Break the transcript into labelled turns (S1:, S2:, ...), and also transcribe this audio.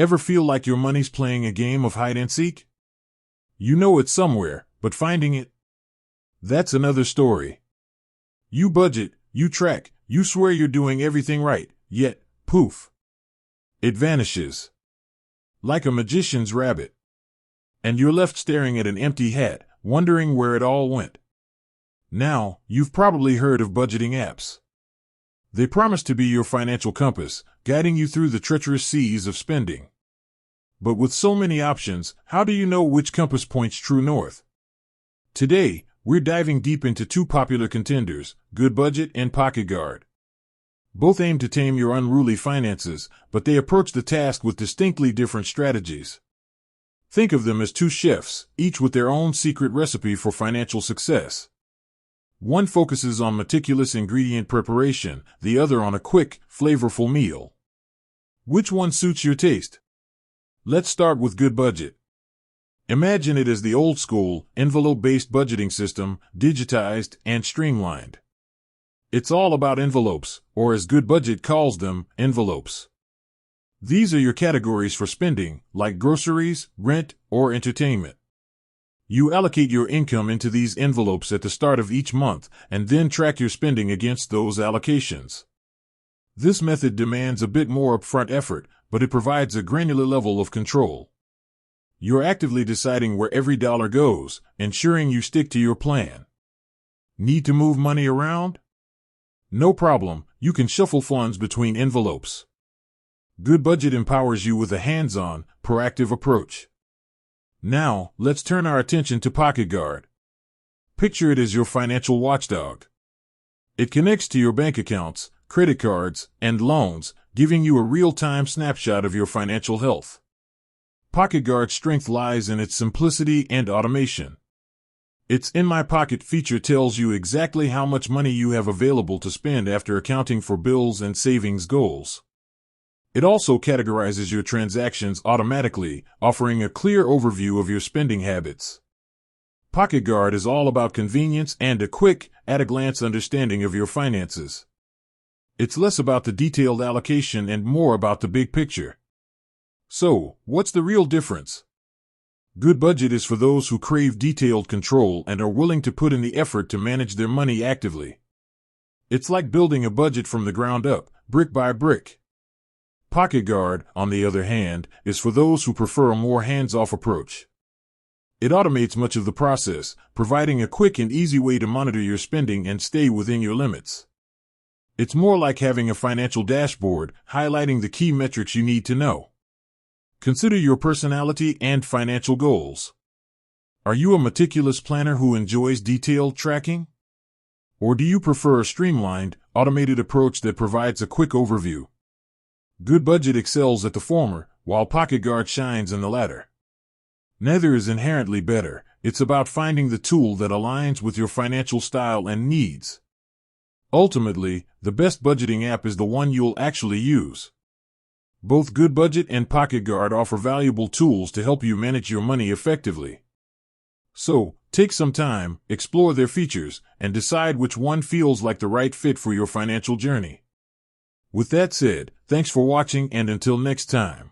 S1: Ever feel like your money's playing a game of hide and seek? You know it's somewhere, but finding it? That's another story. You budget, you track, you swear you're doing everything right, yet, poof, it vanishes. Like a magician's rabbit. And you're left staring at an empty hat, wondering where it all went. Now, you've probably heard of budgeting apps. They promise to be your financial compass, guiding you through the treacherous seas of spending. But with so many options, how do you know which compass points true north? Today, we're diving deep into two popular contenders, Goodbudget and pocketguard. Both aim to tame your unruly finances, but they approach the task with distinctly different strategies. Think of them as two chefs, each with their own secret recipe for financial success. One focuses on meticulous ingredient preparation, the other on a quick, flavorful meal. Which one suits your taste? Let's start with Goodbudget. Imagine it as the old-school, envelope-based budgeting system, digitized and streamlined. It's all about envelopes, or as Goodbudget calls them, envelopes. These are your categories for spending, like groceries, rent, or entertainment. You allocate your income into these envelopes at the start of each month, and then track your spending against those allocations. This method demands a bit more upfront effort, but it provides a granular level of control. You're actively deciding where every dollar goes, ensuring you stick to your plan. Need to move money around? No problem, you can shuffle funds between envelopes. Goodbudget empowers you with a hands-on, proactive approach. Now, let's turn our attention to pocketguard. Picture it as your financial watchdog. It connects to your bank accounts, credit cards, and loans, giving you a real-time snapshot of your financial health. pocketguard's strength lies in its simplicity and automation. Its In My Pocket feature tells you exactly how much money you have available to spend after accounting for bills and savings goals. It also categorizes your transactions automatically, offering a clear overview of your spending habits. pocketguard is all about convenience and a quick, at-a-glance understanding of your finances. It's less about the detailed allocation and more about the big picture. So, what's the real difference? Goodbudget is for those who crave detailed control and are willing to put in the effort to manage their money actively. It's like building a budget from the ground up, brick by brick. pocketguard, on the other hand, is for those who prefer a more hands-off approach. It automates much of the process, providing a quick and easy way to monitor your spending and stay within your limits. It's more like having a financial dashboard, highlighting the key metrics you need to know. Consider your personality and financial goals. Are you a meticulous planner who enjoys detailed tracking? Or do you prefer a streamlined, automated approach that provides a quick overview? Goodbudget excels at the former, while pocketguard shines in the latter. Neither is inherently better. It's about finding the tool that aligns with your financial style and needs. Ultimately, the best budgeting app is the one you'll actually use. Both Goodbudget and pocketguard offer valuable tools to help you manage your money effectively. So, take some time, explore their features, and decide which one feels like the right fit for your financial journey. With that said, thanks for watching and until next time.